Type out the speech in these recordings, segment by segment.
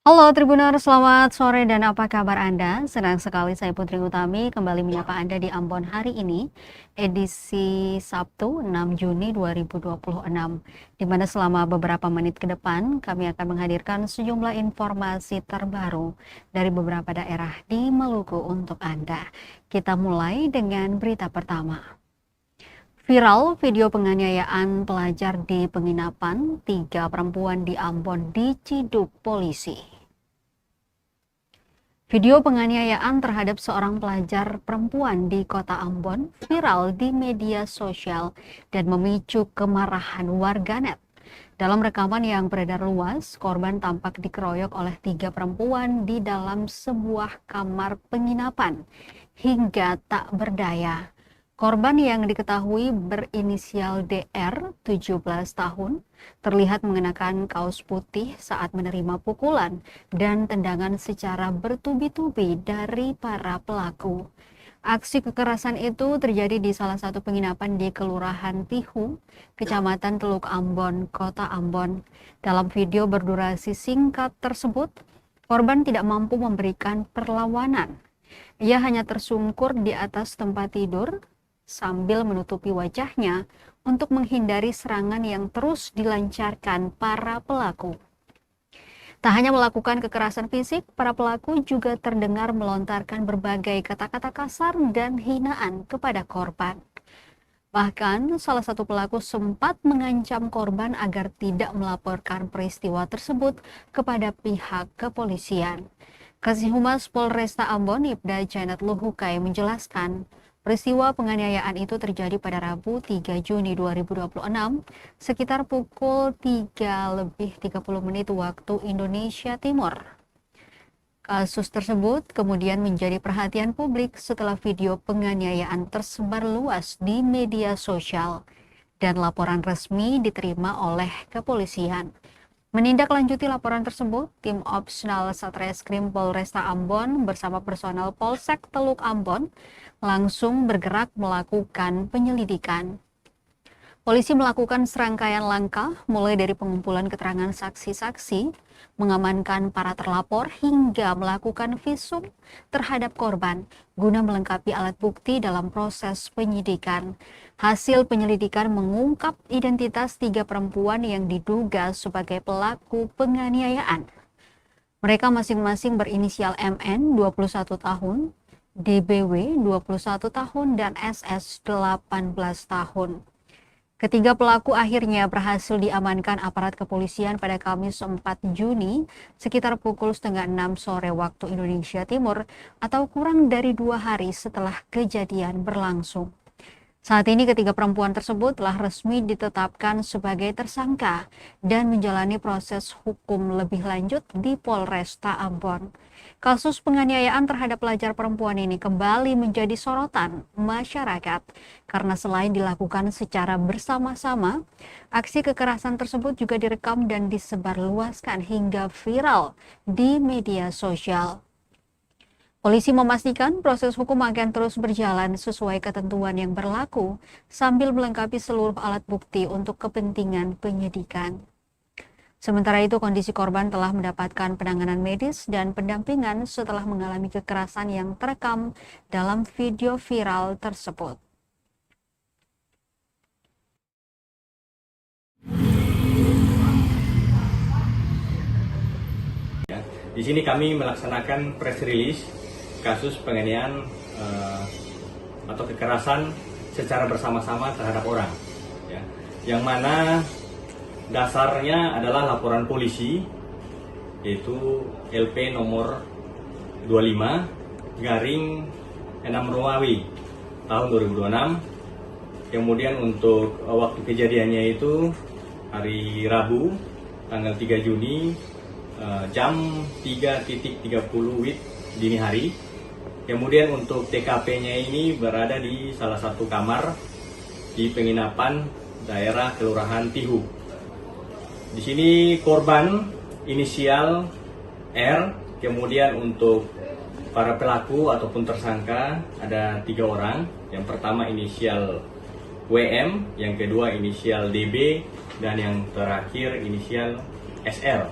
Halo Tribuners, selamat sore dan apa kabar Anda? Senang sekali saya Putri Utami kembali menyapa Anda di Ambon hari ini, edisi Sabtu 6 Juni 2026, di mana selama beberapa menit ke depan kami akan menghadirkan sejumlah informasi terbaru dari beberapa daerah di Maluku untuk Anda. Kita mulai dengan berita pertama. Viral video penganiayaan pelajar di penginapan, 3 perempuan di Ambon diciduk polisi. Video penganiayaan terhadap seorang pelajar perempuan di kota Ambon viral di media sosial dan memicu kemarahan warganet. Dalam rekaman yang beredar luas, korban tampak dikeroyok oleh 3 perempuan di dalam sebuah kamar penginapan hingga tak berdaya. Korban yang diketahui berinisial DR, 17 tahun, terlihat mengenakan kaos putih saat menerima pukulan dan tendangan secara bertubi-tubi dari para pelaku. Aksi kekerasan itu terjadi di salah satu penginapan di Kelurahan Tihu, Kecamatan Teluk Ambon, Kota Ambon. Dalam video berdurasi singkat tersebut, korban tidak mampu memberikan perlawanan. Ia hanya tersungkur di atas tempat tidur sambil menutupi wajahnya untuk menghindari serangan yang terus dilancarkan para pelaku. Tak hanya melakukan kekerasan fisik, para pelaku juga terdengar melontarkan berbagai kata-kata kasar dan hinaan kepada korban. Bahkan, salah satu pelaku sempat mengancam korban agar tidak melaporkan peristiwa tersebut kepada pihak kepolisian. Kasih Humas Polresta Ambon, Ibda Janet Luhukai menjelaskan, peristiwa penganiayaan itu terjadi pada Rabu 3 Juni 2026 sekitar pukul 3:30 waktu Indonesia Timur. Kasus tersebut kemudian menjadi perhatian publik setelah video penganiayaan tersebar luas di media sosial dan laporan resmi diterima oleh kepolisian. Menindaklanjuti laporan tersebut, tim Opsional Satreskrim Polresta Ambon bersama personel Polsek Teluk Ambon langsung bergerak melakukan penyelidikan. Polisi melakukan serangkaian langkah mulai dari pengumpulan keterangan saksi-saksi, mengamankan para terlapor hingga melakukan visum terhadap korban guna melengkapi alat bukti dalam proses penyidikan. Hasil penyelidikan mengungkap identitas 3 perempuan yang diduga sebagai pelaku penganiayaan. Mereka masing-masing berinisial MN 21 tahun, DBW 21 tahun, dan SS 18 tahun. Ketiga pelaku akhirnya berhasil diamankan aparat kepolisian pada Kamis 4 Juni sekitar pukul 5:30 sore waktu Indonesia Timur atau kurang dari 2 hari setelah kejadian berlangsung. Saat ini ketiga perempuan tersebut telah resmi ditetapkan sebagai tersangka dan menjalani proses hukum lebih lanjut di Polresta Ambon. Kasus penganiayaan terhadap pelajar perempuan ini kembali menjadi sorotan masyarakat karena selain dilakukan secara bersama-sama, aksi kekerasan tersebut juga direkam dan disebarluaskan hingga viral di media sosial. Polisi memastikan proses hukum akan terus berjalan sesuai ketentuan yang berlaku sambil melengkapi seluruh alat bukti untuk kepentingan penyidikan. Sementara itu, kondisi korban telah mendapatkan penanganan medis dan pendampingan setelah mengalami kekerasan yang terekam dalam video viral tersebut. Di sini kami melaksanakan press release kasus penganiayaan atau kekerasan secara bersama-sama terhadap orang, ya. Yang mana dasarnya adalah laporan polisi, yaitu LP nomor 25/6 Romawi tahun 2026. Kemudian untuk waktu kejadiannya itu hari Rabu tanggal 3 Juni jam 3:30 WIB dini hari. Kemudian untuk TKP-nya ini berada di salah satu kamar di penginapan daerah Kelurahan Tihu. Di sini korban inisial R, kemudian untuk para pelaku ataupun tersangka ada 3 orang. Yang pertama inisial WM, yang kedua inisial DB, dan yang terakhir inisial SL.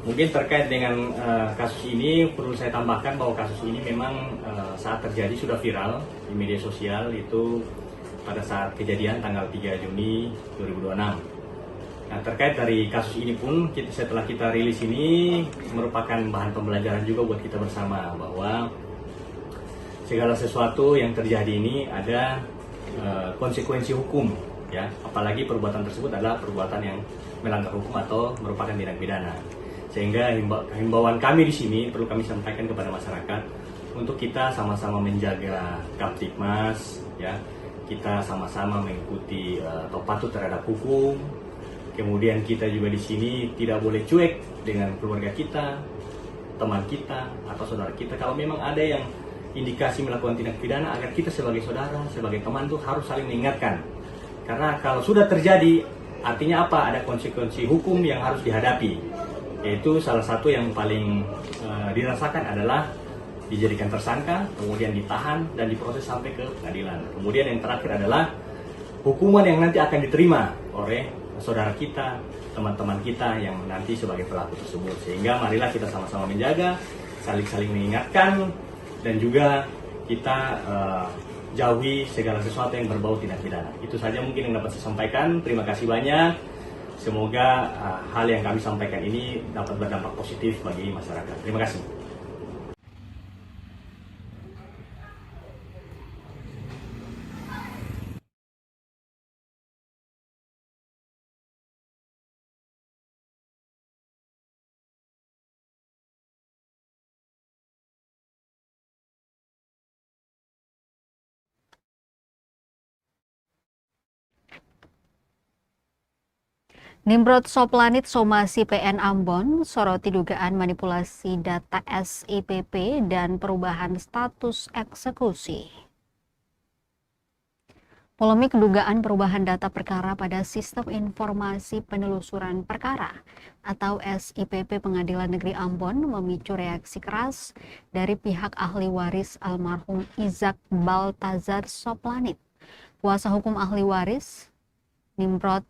Mungkin terkait dengan kasus ini perlu saya tambahkan bahwa kasus ini memang saat terjadi sudah viral di media sosial itu pada saat kejadian tanggal 3 Juni 2026. Nah, terkait dari kasus ini pun setelah kita rilis ini merupakan bahan pembelajaran juga buat kita bersama bahwa segala sesuatu yang terjadi ini ada konsekuensi hukum, ya. Apalagi perbuatan tersebut adalah perbuatan yang melanggar hukum atau merupakan tindak pidana. Sehingga himbauan kami di sini perlu kami sampaikan kepada masyarakat untuk kita sama-sama menjaga Kamtibmas, ya. Kita sama-sama mengikuti atau patuh terhadap hukum. Kemudian kita juga di sini tidak boleh cuek dengan keluarga kita, teman kita, atau saudara kita. Kalau memang ada yang indikasi melakukan tindak pidana, agar kita sebagai saudara, sebagai teman tuh harus saling mengingatkan. Karena kalau sudah terjadi, artinya apa? Ada konsekuensi hukum yang harus dihadapi. Yaitu salah satu yang paling dirasakan adalah dijadikan tersangka, kemudian ditahan dan diproses sampai ke pengadilan. Kemudian yang terakhir adalah hukuman yang nanti akan diterima oleh saudara kita, teman-teman kita yang nanti sebagai pelaku tersebut. Sehingga marilah kita sama-sama menjaga, saling-saling mengingatkan, dan juga kita jauhi segala sesuatu yang berbau tindak pidana. Itu saja mungkin yang dapat saya sampaikan. Terima kasih banyak. Semoga hal yang kami sampaikan ini dapat berdampak positif bagi masyarakat. Terima kasih. Nimbrod Soplanit Somasi PN Ambon soroti dugaan manipulasi data SIPP dan perubahan status eksekusi. Polemik dugaan perubahan data perkara pada Sistem Informasi Penelusuran Perkara atau SIPP Pengadilan Negeri Ambon memicu reaksi keras dari pihak ahli waris almarhum Izak Baltazar Soplanit. Kuasa hukum ahli waris Nimbrod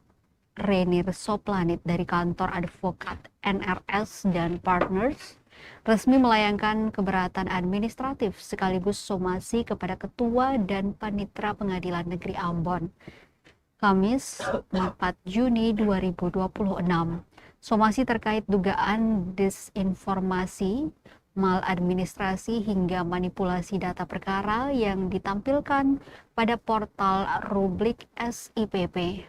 Renir Soplanit dari kantor advokat NRS dan Partners resmi melayangkan keberatan administratif sekaligus somasi kepada Ketua dan Panitera Pengadilan Negeri Ambon. Kamis 4 Juni 2026. Somasi terkait dugaan disinformasi, maladministrasi hingga manipulasi data perkara yang ditampilkan pada portal Rubrik SIPP.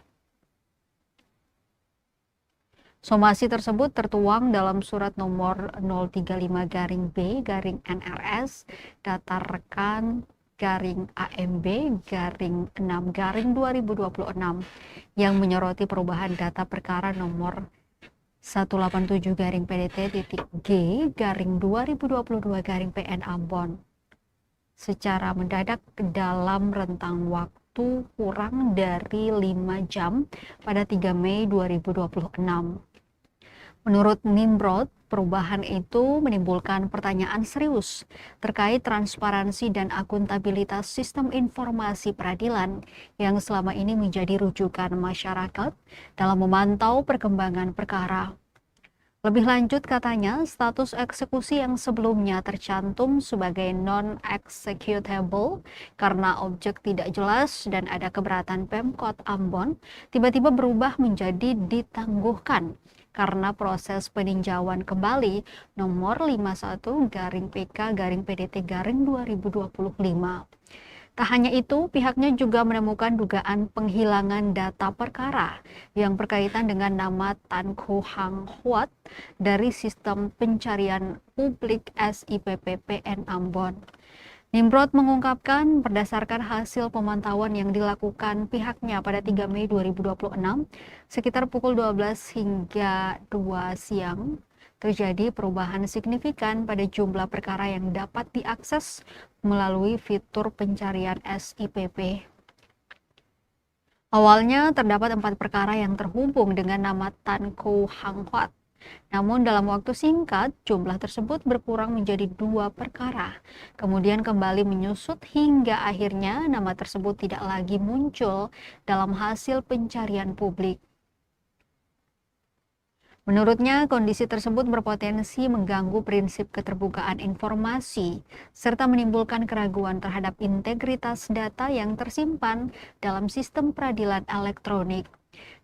Somasi tersebut tertuang dalam surat nomor 035-B-NRS data rekan AMB-6-2026 yang menyoroti perubahan data perkara nomor 187-PDT.G-2022-PN Ambon secara mendadak dalam rentang waktu kurang dari 5 jam pada 3 Mei 2026. Menurut Nimbrod, perubahan itu menimbulkan pertanyaan serius terkait transparansi dan akuntabilitas sistem informasi peradilan yang selama ini menjadi rujukan masyarakat dalam memantau perkembangan perkara. Lebih lanjut katanya, status eksekusi yang sebelumnya tercantum sebagai non-executable karena objek tidak jelas dan ada keberatan Pemkot Ambon tiba-tiba berubah menjadi ditangguhkan karena proses peninjauan kembali nomor 51-PK-PDT-2025. Tak hanya itu, pihaknya juga menemukan dugaan penghilangan data perkara yang berkaitan dengan nama Tan Kho Hang Huat dari sistem pencarian publik SIPP PN Ambon. Nimbrod mengungkapkan berdasarkan hasil pemantauan yang dilakukan pihaknya pada 3 Mei 2026, sekitar pukul 12 hingga 2 siang, terjadi perubahan signifikan pada jumlah perkara yang dapat diakses melalui fitur pencarian SIPP. Awalnya terdapat 4 perkara yang terhubung dengan nama Tan Kho Hang Huat. Namun dalam waktu singkat, jumlah tersebut berkurang menjadi 2 perkara. Kemudian kembali menyusut hingga akhirnya nama tersebut tidak lagi muncul dalam hasil pencarian publik. Menurutnya, kondisi tersebut berpotensi mengganggu prinsip keterbukaan informasi serta menimbulkan keraguan terhadap integritas data yang tersimpan dalam sistem peradilan elektronik.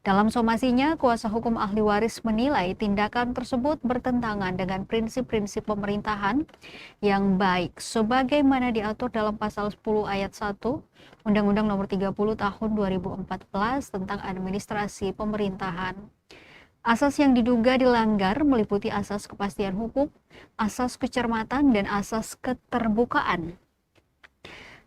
Dalam somasinya, kuasa hukum ahli waris menilai tindakan tersebut bertentangan dengan prinsip-prinsip pemerintahan yang baik sebagaimana diatur dalam pasal 10 ayat 1 Undang-Undang Nomor 30 Tahun 2014 tentang Administrasi Pemerintahan. Asas yang diduga dilanggar meliputi asas kepastian hukum, asas kecermatan, dan asas keterbukaan.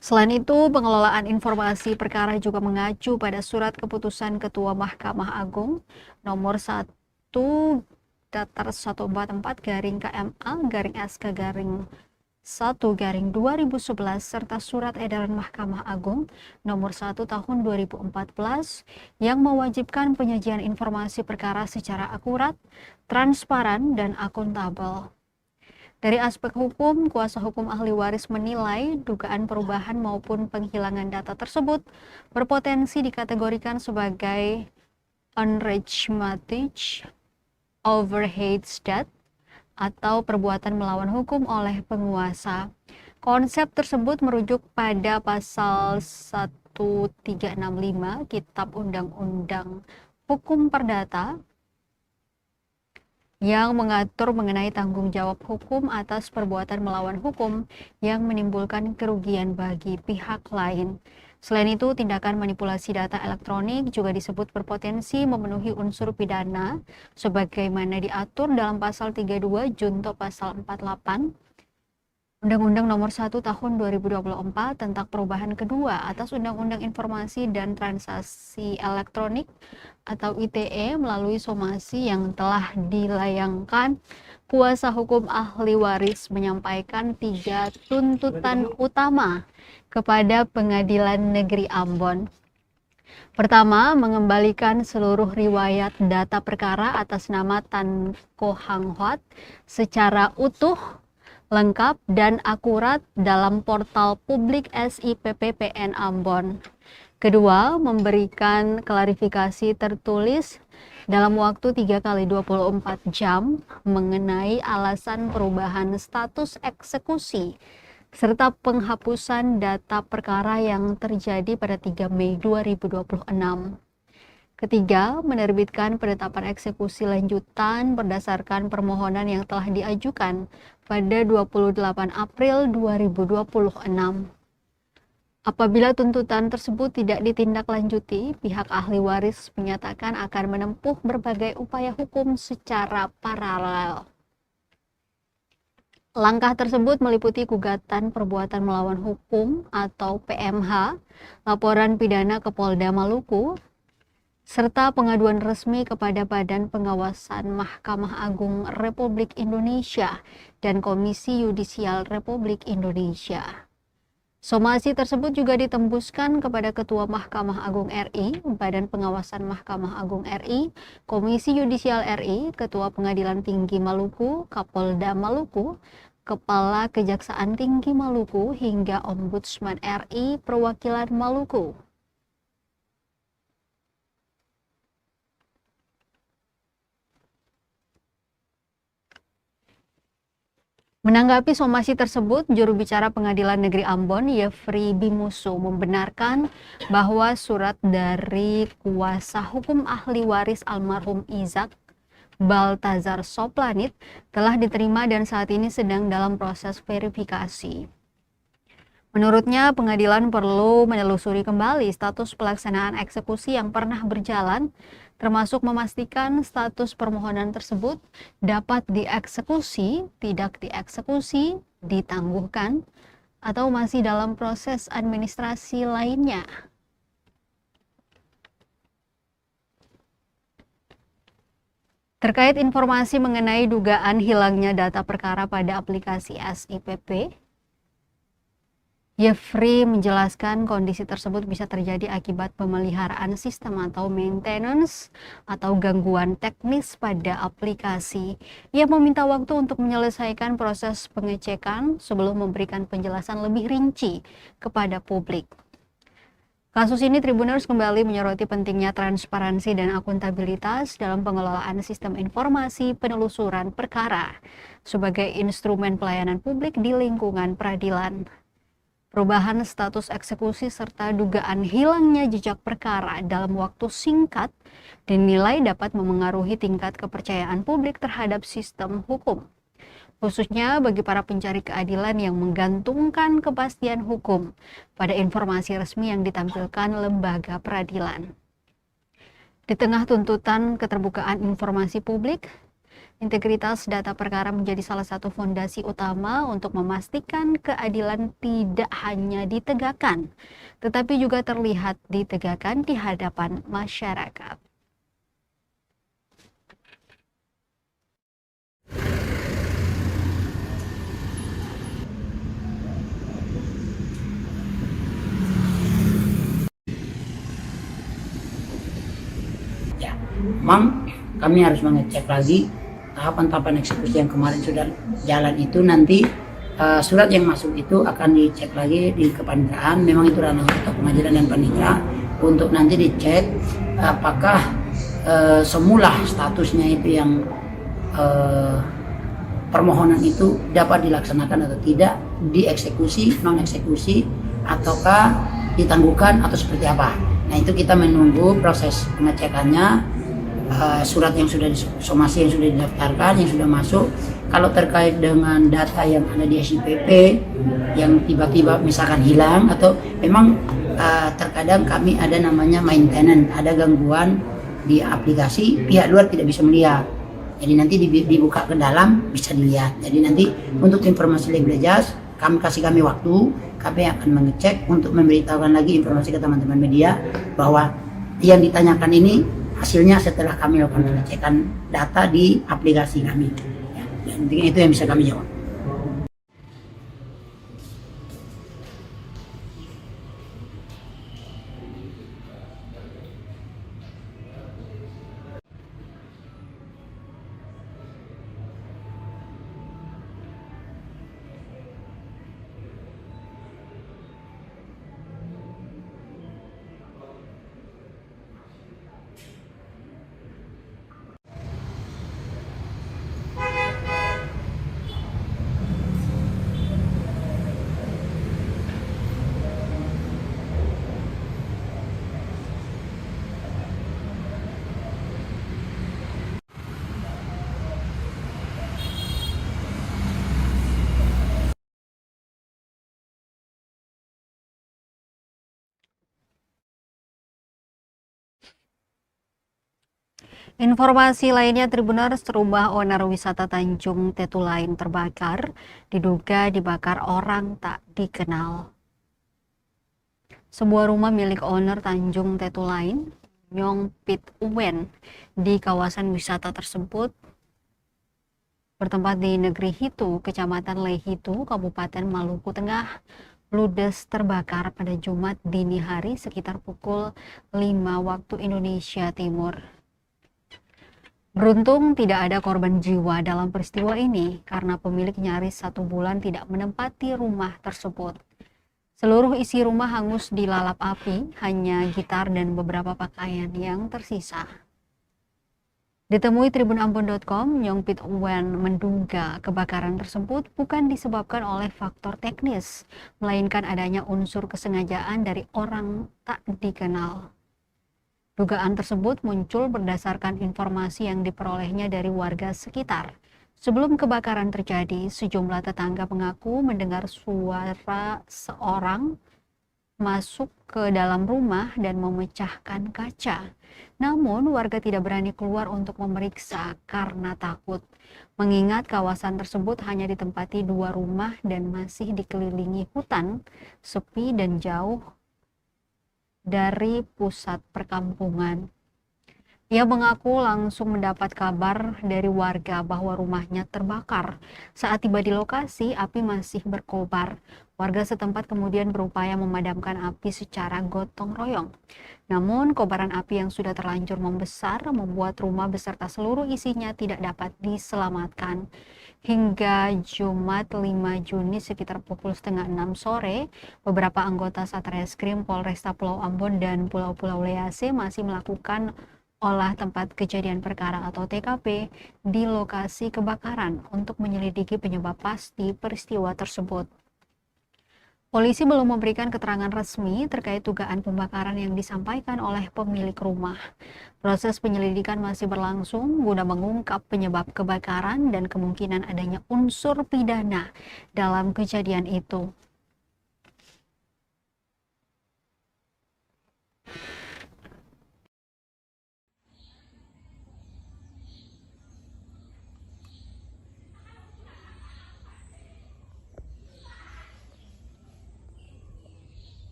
Selain itu, pengelolaan informasi perkara juga mengacu pada surat keputusan Ketua Mahkamah Agung nomor 1/KMA/SK/2011 serta surat edaran Mahkamah Agung nomor 1 tahun 2014 yang mewajibkan penyajian informasi perkara secara akurat, transparan, dan akuntabel. Dari aspek hukum, kuasa hukum ahli waris menilai dugaan perubahan maupun penghilangan data tersebut berpotensi dikategorikan sebagai unrechtmatig overheidsdaad atau perbuatan melawan hukum oleh penguasa. Konsep tersebut merujuk pada pasal 1365 Kitab Undang-Undang Hukum Perdata yang mengatur mengenai tanggung jawab hukum atas perbuatan melawan hukum yang menimbulkan kerugian bagi pihak lain. Selain itu, tindakan manipulasi data elektronik juga disebut berpotensi memenuhi unsur pidana sebagaimana diatur dalam pasal 32 junto pasal 48 Undang-Undang Nomor 1 Tahun 2024 tentang perubahan kedua atas Undang-Undang Informasi dan Transaksi Elektronik atau ITE melalui somasi yang telah dilayangkan. Kuasa hukum ahli waris menyampaikan 3 tuntutan utama kepada Pengadilan Negeri Ambon. Pertama, mengembalikan seluruh riwayat data perkara atas nama Tan Ko Hang Hoat secara utuh, lengkap, dan akurat dalam portal publik SIPP-PN Ambon. Kedua, memberikan klarifikasi tertulis dalam waktu 3x24 jam mengenai alasan perubahan status eksekusi serta penghapusan data perkara yang terjadi pada 3 Mei 2026. Ketiga, menerbitkan penetapan eksekusi lanjutan berdasarkan permohonan yang telah diajukan pada 28 April 2026. Apabila tuntutan tersebut tidak ditindaklanjuti, pihak ahli waris menyatakan akan menempuh berbagai upaya hukum secara paralel. Langkah tersebut meliputi gugatan perbuatan melawan hukum atau PMH, laporan pidana ke Polda Maluku, serta pengaduan resmi kepada Badan Pengawasan Mahkamah Agung Republik Indonesia dan Komisi Yudisial Republik Indonesia. Somasi tersebut juga ditembuskan kepada Ketua Mahkamah Agung RI, Badan Pengawasan Mahkamah Agung RI, Komisi Yudisial RI, Ketua Pengadilan Tinggi Maluku, Kapolda Maluku, Kepala Kejaksaan Tinggi Maluku, hingga Ombudsman RI Perwakilan Maluku. Menanggapi somasi tersebut, juru bicara Pengadilan Negeri Ambon, Yefri Bimusu, membenarkan bahwa surat dari kuasa hukum ahli waris almarhum Izak Baltazar Soplanit telah diterima dan saat ini sedang dalam proses verifikasi. Menurutnya, pengadilan perlu menelusuri kembali status pelaksanaan eksekusi yang pernah berjalan, termasuk memastikan status permohonan tersebut dapat dieksekusi, tidak dieksekusi, ditangguhkan, atau masih dalam proses administrasi lainnya. Terkait informasi mengenai dugaan hilangnya data perkara pada aplikasi SIPP, Yefri menjelaskan kondisi tersebut bisa terjadi akibat pemeliharaan sistem atau maintenance atau gangguan teknis pada aplikasi. Ia meminta waktu untuk menyelesaikan proses pengecekan sebelum memberikan penjelasan lebih rinci kepada publik. Kasus ini Tribuners kembali menyoroti pentingnya transparansi dan akuntabilitas dalam pengelolaan sistem informasi penelusuran perkara sebagai instrumen pelayanan publik di lingkungan peradilan. Perubahan status eksekusi serta dugaan hilangnya jejak perkara dalam waktu singkat dinilai dapat memengaruhi tingkat kepercayaan publik terhadap sistem hukum, khususnya bagi para pencari keadilan yang menggantungkan kepastian hukum pada informasi resmi yang ditampilkan lembaga peradilan. Di tengah tuntutan keterbukaan informasi publik, integritas data perkara menjadi salah satu fondasi utama untuk memastikan keadilan tidak hanya ditegakkan, tetapi juga terlihat ditegakkan di hadapan masyarakat. Ya, memang kami harus mengecek lagi tahapan-tahapan eksekusi yang kemarin sudah jalan itu. Nanti surat yang masuk itu akan dicek lagi di kepaniteraan. Memang itu ranah ketua pengadilan dan panitera untuk nanti dicek apakah semula statusnya itu yang permohonan itu dapat dilaksanakan atau tidak, dieksekusi, non eksekusi, ataukah ditangguhkan atau seperti apa. Nah, itu kita menunggu proses pengecekannya, surat yang sudah disomasi, yang sudah didaftarkan, yang sudah masuk. Kalau terkait dengan data yang ada di SIPP yang tiba-tiba misalkan hilang, atau memang terkadang kami ada namanya maintenance, ada gangguan di aplikasi, pihak luar tidak bisa melihat. Jadi nanti dibuka ke dalam bisa dilihat. Jadi nanti untuk informasi lebih jelas, kami waktu, kami akan mengecek untuk memberitahukan lagi informasi ke teman-teman media bahwa yang ditanyakan ini hasilnya setelah kami lakukan pengecekan data di aplikasi kami. Ya, dan itu yang bisa kami jawab. Informasi lainnya, Tribuners, rumah owner wisata Tanjung Tetulain terbakar, diduga dibakar orang tak dikenal. Sebuah rumah milik owner Tanjung Tetulain, Nyong Pit Uwen, di kawasan wisata tersebut bertempat di Negeri Hitu, Kecamatan Lehitu, Kabupaten Maluku Tengah, ludes terbakar pada Jumat dini hari sekitar pukul 5 waktu Indonesia Timur. Beruntung tidak ada korban jiwa dalam peristiwa ini karena pemilik nyaris 1 bulan tidak menempati rumah tersebut. Seluruh isi rumah hangus dilalap api, hanya gitar dan beberapa pakaian yang tersisa. Ditemui tribunambon.com, Nyong Pit Uwen menduga kebakaran tersebut bukan disebabkan oleh faktor teknis, melainkan adanya unsur kesengajaan dari orang tak dikenal. Dugaan tersebut muncul berdasarkan informasi yang diperolehnya dari warga sekitar. Sebelum kebakaran terjadi, sejumlah tetangga mengaku mendengar suara seorang masuk ke dalam rumah dan memecahkan kaca. Namun warga tidak berani keluar untuk memeriksa karena takut, mengingat kawasan tersebut hanya ditempati 2 rumah dan masih dikelilingi hutan, sepi dan jauh dari pusat perkampungan. Ia mengaku langsung mendapat kabar dari warga bahwa rumahnya terbakar. Saat tiba di lokasi, api masih berkobar. Warga setempat kemudian berupaya memadamkan api secara gotong royong. Namun, kobaran api yang sudah terlanjur membesar membuat rumah beserta seluruh isinya tidak dapat diselamatkan. Hingga Jumat 5 Juni sekitar pukul setengah 6 sore, beberapa anggota Satreskrim Polresta Pulau Ambon dan Pulau-Pulau Lease masih melakukan olah tempat kejadian perkara atau TKP di lokasi kebakaran untuk menyelidiki penyebab pasti peristiwa tersebut. Polisi belum memberikan keterangan resmi terkait dugaan pembakaran yang disampaikan oleh pemilik rumah. Proses penyelidikan masih berlangsung guna mengungkap penyebab kebakaran dan kemungkinan adanya unsur pidana dalam kejadian itu.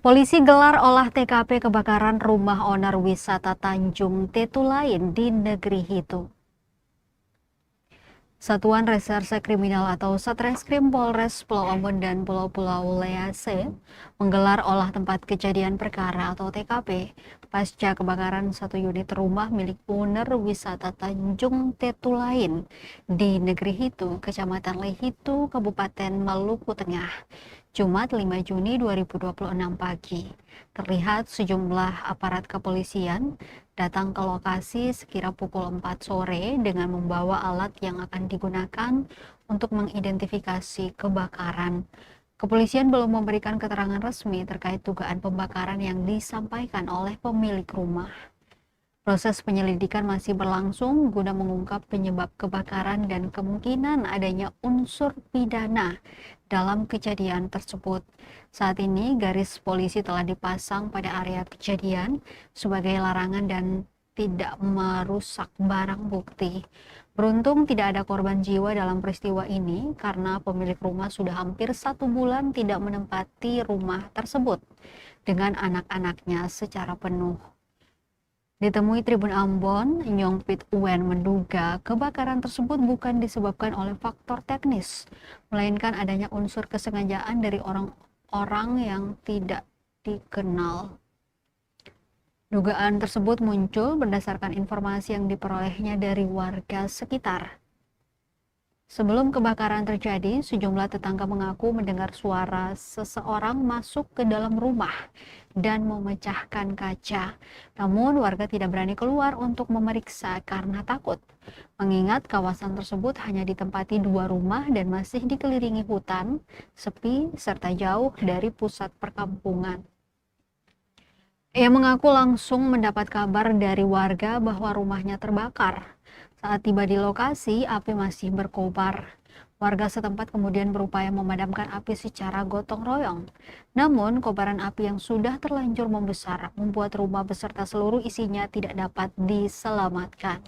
Polisi gelar olah TKP kebakaran rumah owner wisata Tanjung Tetulain di Negeri Hitu. Satuan Reserse Kriminal atau Satreskrim Polres Pulau Ambon dan Pulau-Pulau Lease menggelar olah tempat kejadian perkara atau TKP pasca kebakaran satu unit rumah milik owner wisata Tanjung Tetulain di Negeri Hitu, Kecamatan Lehitu, Kabupaten Maluku Tengah, Jumat 5 Juni 2026 pagi. Terlihat sejumlah aparat kepolisian datang ke lokasi sekira pukul 4 sore dengan membawa alat yang akan digunakan untuk mengidentifikasi kebakaran. Kepolisian belum memberikan keterangan resmi terkait dugaan pembakaran yang disampaikan oleh pemilik rumah. Proses penyelidikan masih berlangsung guna mengungkap penyebab kebakaran dan kemungkinan adanya unsur pidana dalam kejadian tersebut. Saat ini garis polisi telah dipasang pada area kejadian sebagai larangan dan tidak merusak barang bukti. Beruntung tidak ada korban jiwa dalam peristiwa ini karena pemilik rumah sudah hampir 1 bulan tidak menempati rumah tersebut dengan anak-anaknya secara penuh. Ditemui Tribun Ambon, Nyongpit Uwen menduga kebakaran tersebut bukan disebabkan oleh faktor teknis, melainkan adanya unsur kesengajaan dari orang-orang yang tidak dikenal. Dugaan tersebut muncul berdasarkan informasi yang diperolehnya dari warga sekitar. Sebelum kebakaran terjadi, sejumlah tetangga mengaku mendengar suara seseorang masuk ke dalam rumah dan memecahkan kaca. Namun warga tidak berani keluar untuk memeriksa karena takut. Mengingat kawasan tersebut hanya ditempati 2 rumah dan masih dikelilingi hutan, sepi, serta jauh dari pusat perkampungan. Ia mengaku langsung mendapat kabar dari warga bahwa rumahnya terbakar. Saat tiba di lokasi, api masih berkobar. Warga setempat kemudian berupaya memadamkan api secara gotong royong. Namun, kobaran api yang sudah terlanjur membesar membuat rumah beserta seluruh isinya tidak dapat diselamatkan.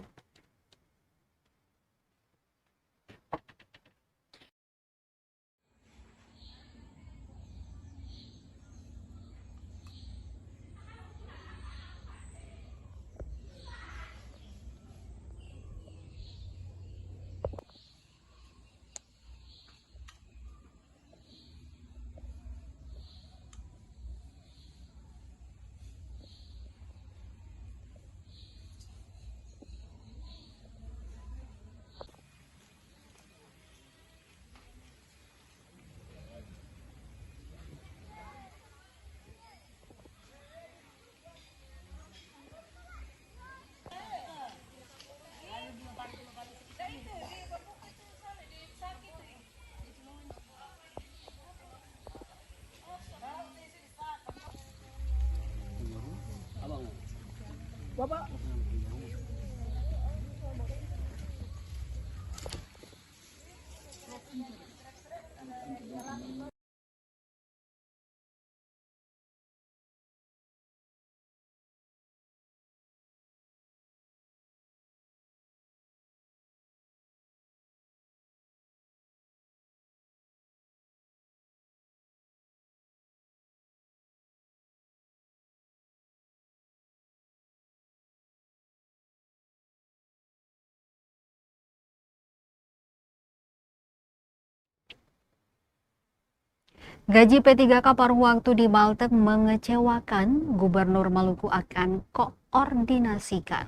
Gaji P3K paruh waktu di Baltek mengecewakan, Gubernur Maluku akan koordinasikan.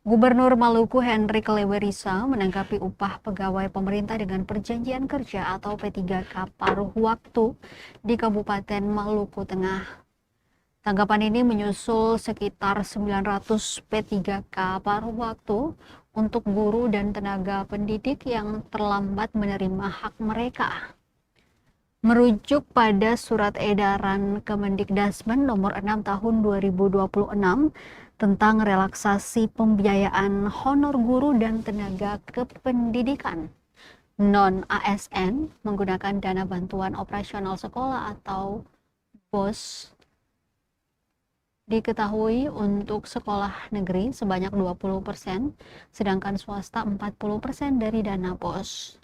Gubernur Maluku Hendrik Lewerisa menanggapi upah pegawai pemerintah dengan perjanjian kerja atau P3K paruh waktu di Kabupaten Maluku Tengah. Tanggapan ini menyusul sekitar 900 P3K paruh waktu untuk guru dan tenaga pendidik yang terlambat menerima hak mereka. Merujuk pada surat edaran Kemendikdasmen nomor 6 tahun 2026 tentang relaksasi pembiayaan honor guru dan tenaga kependidikan non-ASN menggunakan dana bantuan operasional sekolah atau BOS. Diketahui untuk sekolah negeri sebanyak 20%, sedangkan swasta 40% dari dana BOS.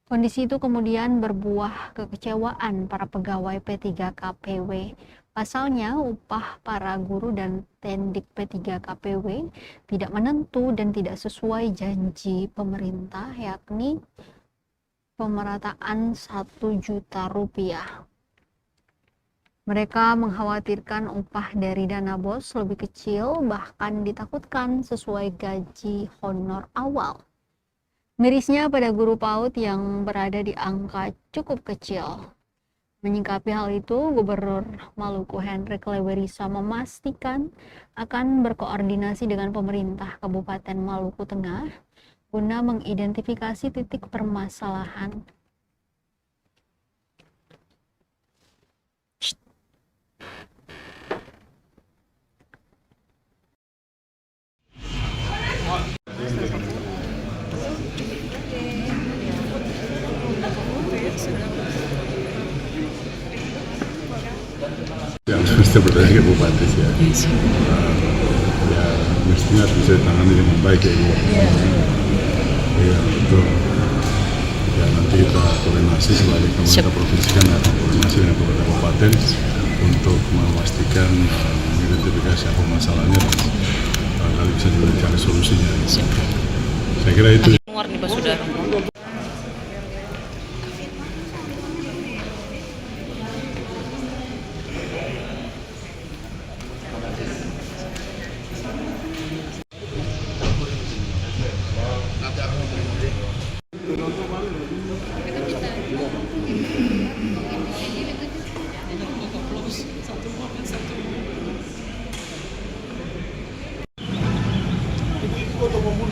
Kondisi itu kemudian berbuah kekecewaan para pegawai P3KPW. Pasalnya, upah para guru dan tendik P3KPW tidak menentu dan tidak sesuai janji pemerintah, yakni pemerataan 1 juta rupiah. Mereka mengkhawatirkan upah dari dana BOS lebih kecil, bahkan ditakutkan sesuai gaji honor awal. Mirisnya pada guru PAUD yang berada di angka cukup kecil. Menyikapi hal itu, Gubernur Maluku Hendrik Lewerisa memastikan akan berkoordinasi dengan pemerintah Kabupaten Maluku Tengah guna mengidentifikasi titik permasalahan. Yang semestinya bertanya ke Bupati sih ya. Ya mestinya bisa ditangani dengan baik ya Ibu. Ya betul. Ya nanti kita koordinasi selain pemerintah provinsi kan akan koordinasi dengan pemerintah kabupaten untuk memastikan mengidentifikasi apa masalahnya dan kali bisa juga dicari solusinya. Saya kira itu. Keluar nih Pak Saudara.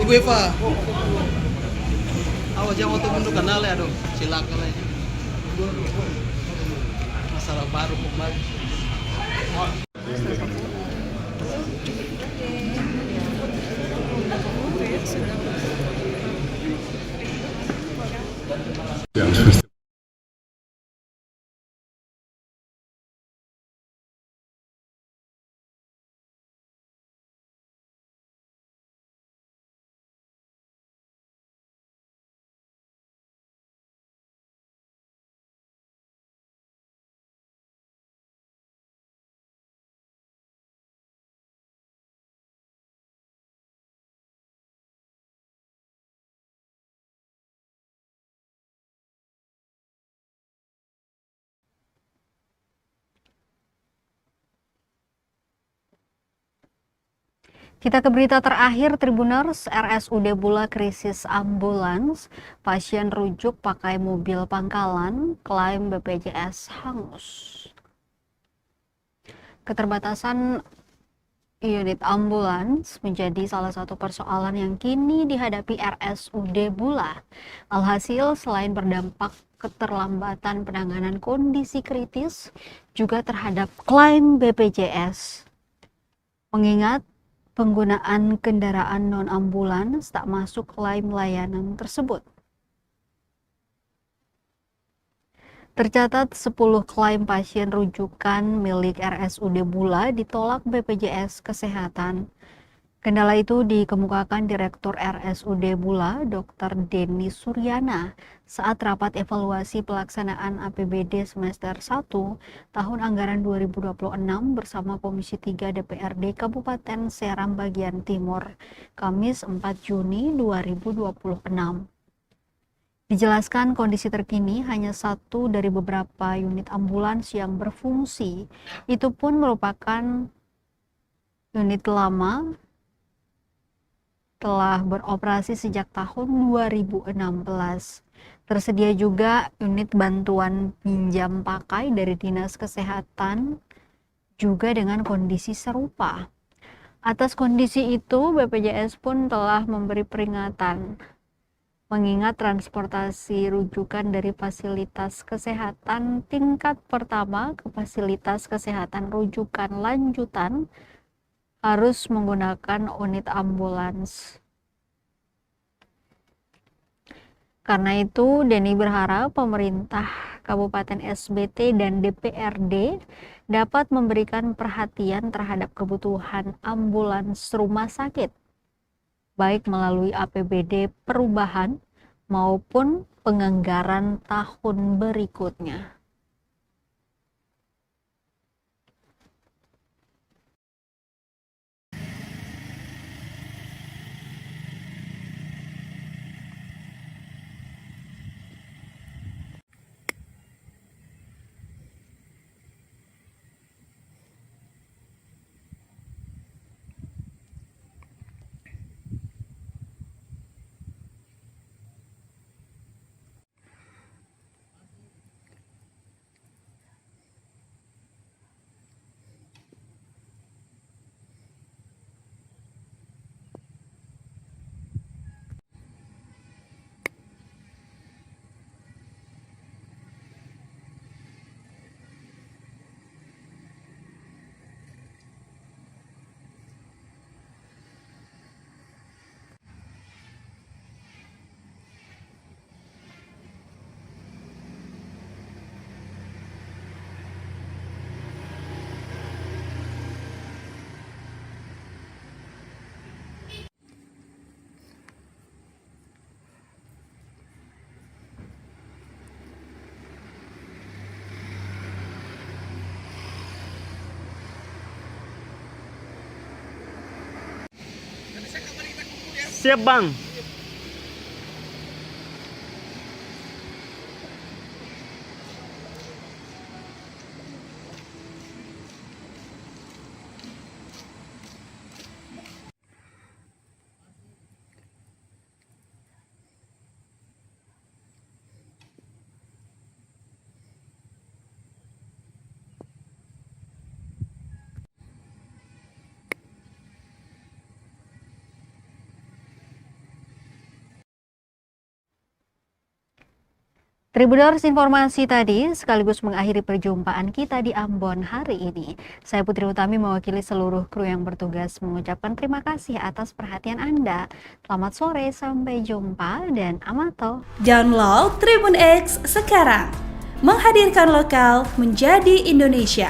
Ibu Eva, awas jangan waktu mundur kenal ya dong, silakan aja. Masalah baru kembali. Yang semestinya Kita ke berita terakhir, Tribuners. RSUD Bula krisis ambulans, pasien rujuk pakai mobil pangkalan, klaim BPJS hangus. Keterbatasan unit ambulans menjadi salah satu persoalan yang kini dihadapi RSUD Bula. Alhasil, selain berdampak keterlambatan penanganan kondisi kritis juga terhadap klaim BPJS. Mengingat penggunaan kendaraan non-ambulans tak masuk klaim layanan tersebut. Tercatat 10 klaim pasien rujukan milik RSUD Bula ditolak BPJS Kesehatan. Kendala itu dikemukakan Direktur RSUD Bula, Dr. Denny Suryana, saat rapat evaluasi pelaksanaan APBD semester 1 tahun anggaran 2026 bersama Komisi 3 DPRD Kabupaten Seram Bagian Timur, Kamis 4 Juni 2026. Dijelaskan kondisi terkini hanya satu dari beberapa unit ambulans yang berfungsi, itu pun merupakan unit lama telah beroperasi sejak tahun 2016. Tersedia juga unit bantuan pinjam pakai dari Dinas Kesehatan juga dengan kondisi serupa. Atas kondisi itu, BPJS pun telah memberi peringatan mengingat transportasi rujukan dari fasilitas kesehatan tingkat pertama ke fasilitas kesehatan rujukan lanjutan harus menggunakan unit ambulans. Karena itu, Denny berharap pemerintah Kabupaten SBT dan DPRD dapat memberikan perhatian terhadap kebutuhan ambulans rumah sakit, baik melalui APBD perubahan maupun penganggaran tahun berikutnya. Siap bang. Tribuners, informasi tadi sekaligus mengakhiri perjumpaan kita di Ambon hari ini. Saya Putri Utami mewakili seluruh kru yang bertugas mengucapkan terima kasih atas perhatian Anda. Selamat sore, sampai jumpa dan amato. Download Tribun X sekarang. Menghadirkan lokal menjadi Indonesia.